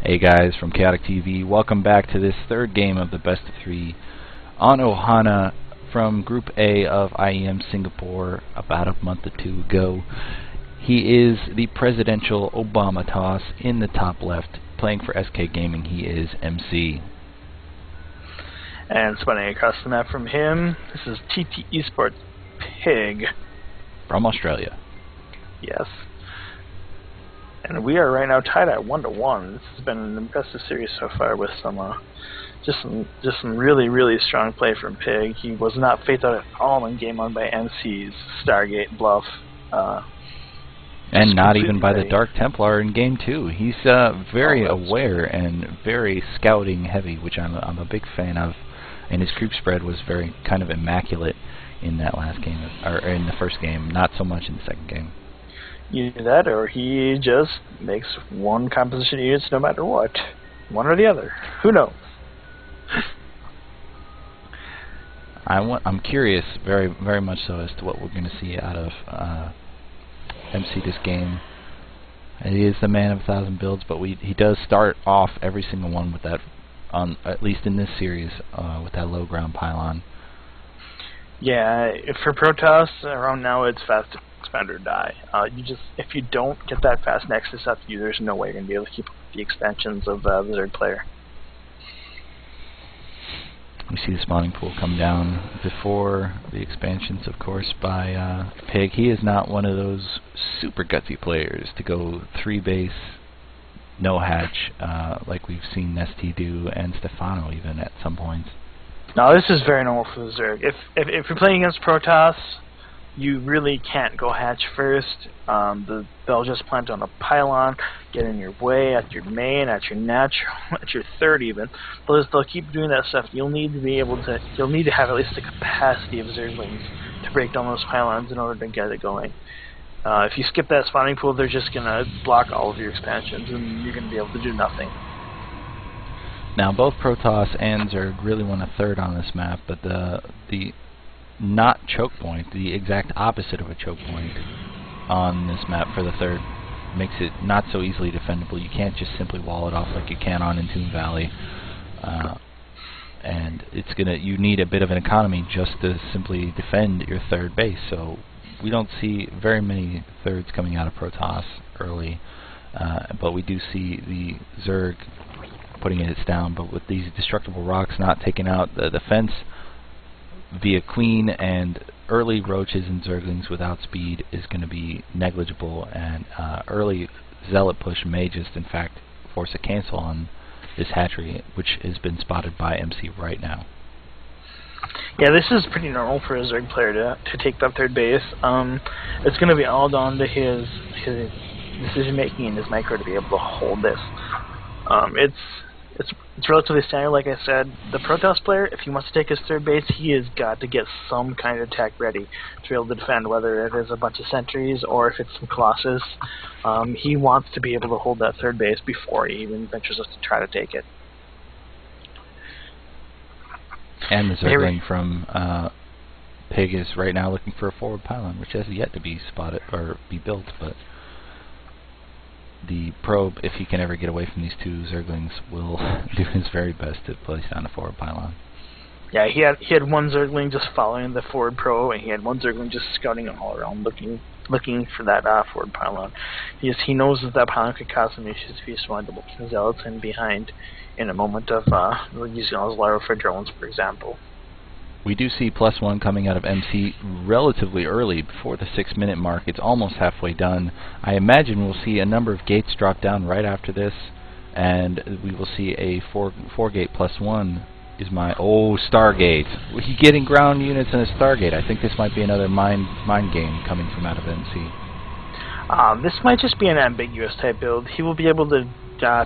Hey guys from Chaotic TV, welcome back to this third game of the best of three on Ohana from Group A of IEM Singapore about a month or two ago. He is the presidential Obama toss in the top left. Playing for SK Gaming, he is MC. And spawning across the map from him, this is tt-esports PiG. From Australia. Yes. And we are right now tied at 1-1. This has been an impressive series so far with just some really strong play from PiG. He was not phased out at all in game 1 by MC's Stargate bluff. And not even by the Dark Templar in game 2. He's very aware and very scouting heavy, which I'm a big fan of. And his creep spread was very kind of immaculate in that last game, or in the first game, not so much in the second game. Either that, or he just makes one composition units no matter what. One or the other. Who knows? I'm curious, very much so, as to what we're going to see out of MC this game. He is the man of 1,000 builds, but he does start off every single one with that, at least in this series, with that low ground pylon. Yeah, for Protoss, around now it's fast expand or die. If you don't get that fast nexus up you, there's no way you're going to be able to keep up with the expansions of the Zerg player. We see the spawning pool come down before the expansions, of course, by PiG. He is not one of those super gutsy players to go 3 base, no hatch, like we've seen Nesty do, and Stefano even at some points. No, this is very normal for the Zerg. If you're playing against Protoss, you really can't go hatch first. They'll just plant on a pylon, get in your way at your main, at your natural, at your third even. They'll keep doing that stuff. You'll need to have at least the capacity of Zerglings to break down those pylons in order to get it going. If you skip that spawning pool, they're just gonna block all of your expansions, and you're gonna be able to do nothing. Now, both Protoss and Zerg really want a third on this map, but the not choke point, the exact opposite of a choke point on this map for the third makes it not so easily defendable. You can't just simply wall it off like you can on Entomb Valley, and you need a bit of an economy just to simply defend your third base. So we don't see very many thirds coming out of Protoss early, but we do see the Zerg putting it down. But with these destructible rocks not taking out the defense via Queen and early roaches and Zerglings without speed is going to be negligible, and early Zealot push may just in fact force a cancel on this hatchery, which has been spotted by MC right now. Yeah, this is pretty normal for a Zerg player to take that third base. It's going to be all down to his decision making and his micro to be able to hold this. It's relatively standard, like I said. The Protoss player, if he wants to take his third base, he has got to get some kind of attack ready to be able to defend, whether it is a bunch of sentries or if it's some Colossus. He wants to be able to hold that third base before he even ventures us to try to take it. And the Zergling from PiG is right now looking for a forward pylon, which has yet to be spotted or be built, but the probe, if he can ever get away from these two Zerglings, will do his very best to place down a forward pylon. Yeah, he had one Zergling just following the forward probe, and he had one Zergling just scouting all around, looking for that forward pylon. He knows that pylon could cause some issues if he's wanted to look the Zealots in behind in a moment of using all his Lyro for drones, for example. We do see +1 coming out of MC relatively early, before the 6-minute mark. It's almost halfway done. I imagine we'll see a number of gates drop down right after this, and we will see a 4-gate +1 is my Stargate. He getting ground units and a Stargate. I think this might be another mind game coming from out of MC. This might just be an ambiguous type build. He will be able to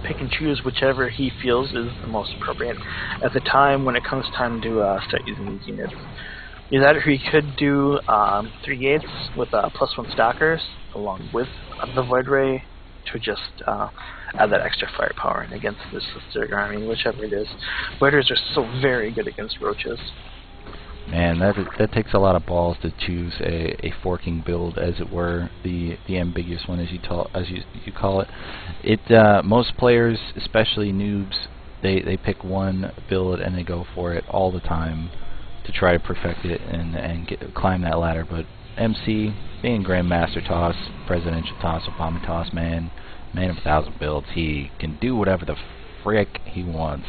pick and choose whichever he feels is the most appropriate at the time when it comes time to start using these units. Either that, or he could do 3 gates with +1 stalkers along with the Void Ray to just add that extra firepower in against this Zerg army, whichever it is. Void Rays are so very good against roaches. Man, that takes a lot of balls to choose a forking build, as it were, the ambiguous one, as you call it. Most players, especially noobs, they pick one build and they go for it all the time to try to perfect it and climb that ladder. But MC, being Grandmaster Toss, Presidential Toss, Obama Toss, man of 1,000 builds, he can do whatever the frick he wants.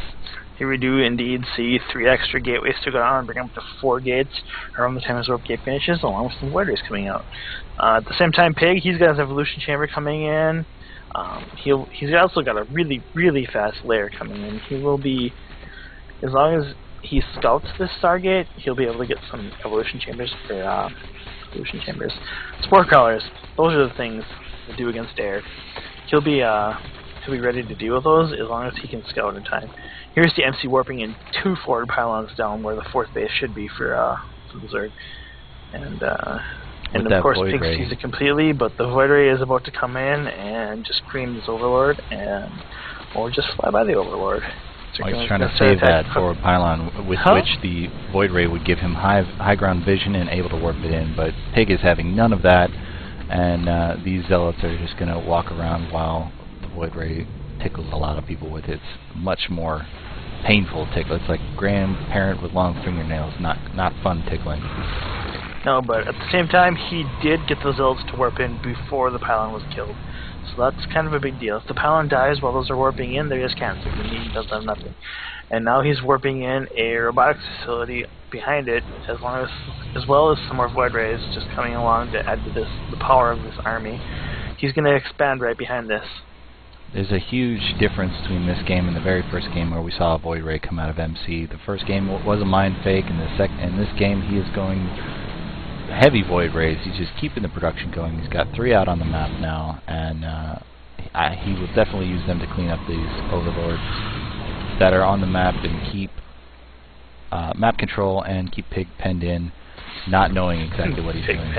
Here we do indeed see 3 extra gateways to go on, bring up to 4 gates around the time his warp gate finishes, along with some void rays coming out. At the same time, Pig, he's got his evolution chamber coming in. He's also got a really, really fast layer coming in. He will be, as long as he scouts this Stargate, he'll be able to get some evolution chambers. Spore crawlers, those are the things to do against air. He'll be ready to deal with those as long as he can scout in time. Here's the MC warping in 2 forward pylons down where the 4th base should be for the Zerg. And of course Pig sees it completely, but the Void Ray is about to come in and just cream this Overlord, or just fly by the Overlord. So he's trying to save that forward pylon, with which the Void Ray would give him high ground vision and able to warp it in, but Pig is having none of that, and these Zealots are just going to walk around while the Void Ray tickles a lot of people with its much more painful tickle. It's like grandparent with long fingernails, not fun tickling. No, but at the same time, he did get those Zealots to warp in before the pylon was killed. So that's kind of a big deal. If the pylon dies while those are warping in, they're just cancelled, and he doesn't have nothing. And now he's warping in a robotics facility behind it, as well as some more Void Rays just coming along to add to the power of this army. He's going to expand right behind this. There's a huge difference between this game and the very first game where we saw a Void Ray come out of MC. The first game was a mind fake, and in this game he is going heavy Void Rays. He's just keeping the production going. He's got 3 out on the map now, and he will definitely use them to clean up these Overlords that are on the map and keep map control and keep Pig penned in, not knowing exactly what he's doing.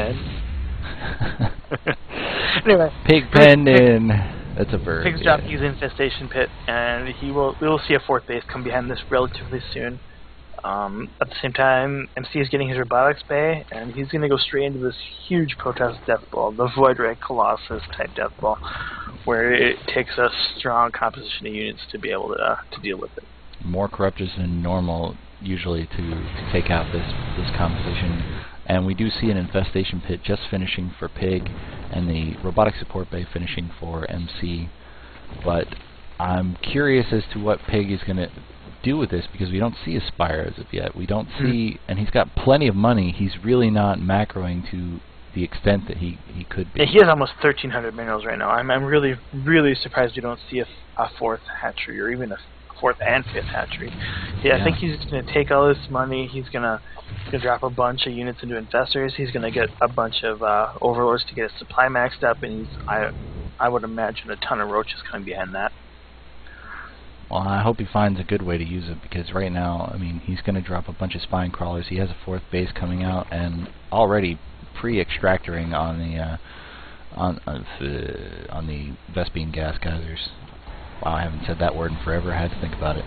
Anyway, Pig penned in. That's a verb. Pig's dropping his infestation pit, and we will see a 4th base come behind this relatively soon. At the same time, MC is getting his robotics bay, and he's going to go straight into this huge Protoss death ball, the Void Ray Colossus type death ball, where it takes a strong composition of units to be able to deal with it. More corruptors than normal, usually, to take out this composition. And we do see an infestation pit just finishing for Pig, and the robotic support bay finishing for MC. But I'm curious as to what Pig is going to do with this, because we don't see a Spire as of yet. We don't see, and he's got plenty of money. He's really not macroing to the extent that he could be. Yeah, he has almost 1,300 minerals right now. I'm really, really surprised you don't see a 4th hatchery, or even a 4th and 5th hatchery. Yeah, I think he's going to take all this money. He's going to drop a bunch of units into infestors. He's going to get a bunch of overlords to get his supply maxed up, and I would imagine a ton of roaches coming behind that. Well, I hope he finds a good way to use it, because right now, I mean, he's going to drop a bunch of spine crawlers. He has a 4th base coming out, and already pre-extractoring on the Vespene gas geysers. Wow, I haven't said that word in forever. I had to think about it.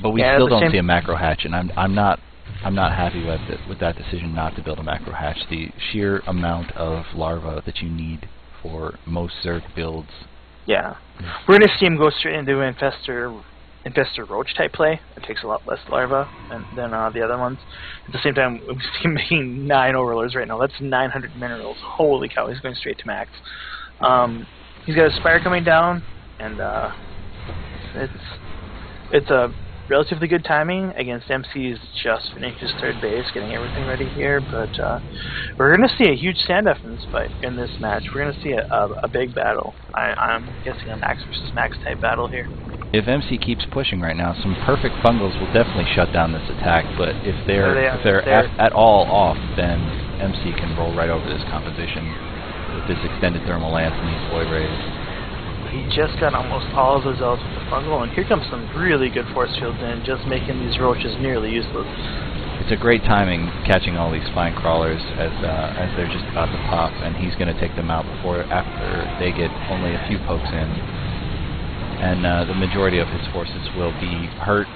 But we still don't see a macro hatch, and I'm not happy with that decision not to build a macro hatch. The sheer amount of larvae that you need for most Zerg builds. Yeah, we're going to see him go straight into infestor roach type play. It takes a lot less larvae than the other ones. At the same time, we see him making 9 overlords right now. That's 900 minerals. Holy cow! He's going straight to max. He's got a Spire coming down, and it's a relatively good timing against MC's just finished his 3rd base, getting everything ready here. But we're going to see a huge standoff in this match. We're going to see a big battle. I'm guessing a max versus max type battle here. If MC keeps pushing right now, some perfect fungals will definitely shut down this attack. But if they're at all off, then MC can roll right over this composition with this extended thermal lance and these Void Rays. He just got almost all of those Zealots with the fungal, and here comes some really good force fields in, just making these roaches nearly useless. It's a great timing catching all these spine crawlers as they're just about to pop, and he's going to take them out after they get only a few pokes in. And the majority of his forces will be hurt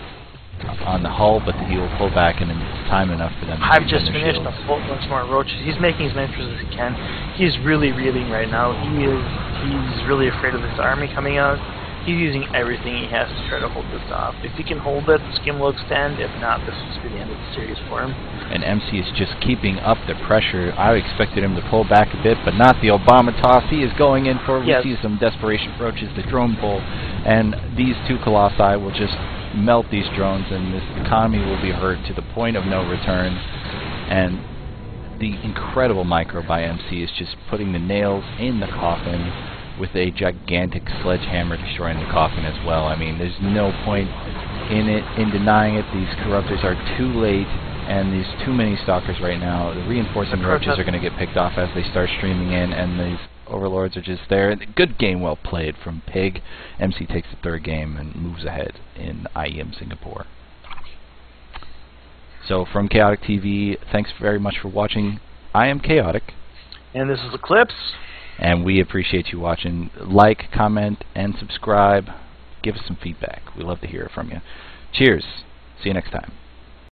on the hull, but he will pull back in time enough for them to I've defend just their finished shields. a full bunch more roaches. He's making as many roaches as he can. He's really reeling right now. He's really afraid of this army coming out. He's using everything he has to try to hold this off. If he can hold it, the skim will extend. If not, this is the end of the series for him. And MC is just keeping up the pressure. I expected him to pull back a bit, but not the Obama toss. He is going in for, we see some desperation approaches, the drone pull, and these two Colossi will just melt these drones, and this economy will be hurt to the point of no return. And the incredible micro by MC is just putting the nails in the coffin with a gigantic sledgehammer destroying the coffin as well. I mean, there's no point in denying it. These corruptors are too late, and there's too many stalkers right now. The reinforcing roaches are going to get picked off as they start streaming in, and these overlords are just there. Good game, well played from PiG. MC takes the third game and moves ahead in IEM Singapore. So from Chaotic TV, thanks very much for watching. I am Chaotic. And this is Eclipse. And we appreciate you watching. Like, comment, and subscribe. Give us some feedback. We love to hear from you. Cheers. See you next time.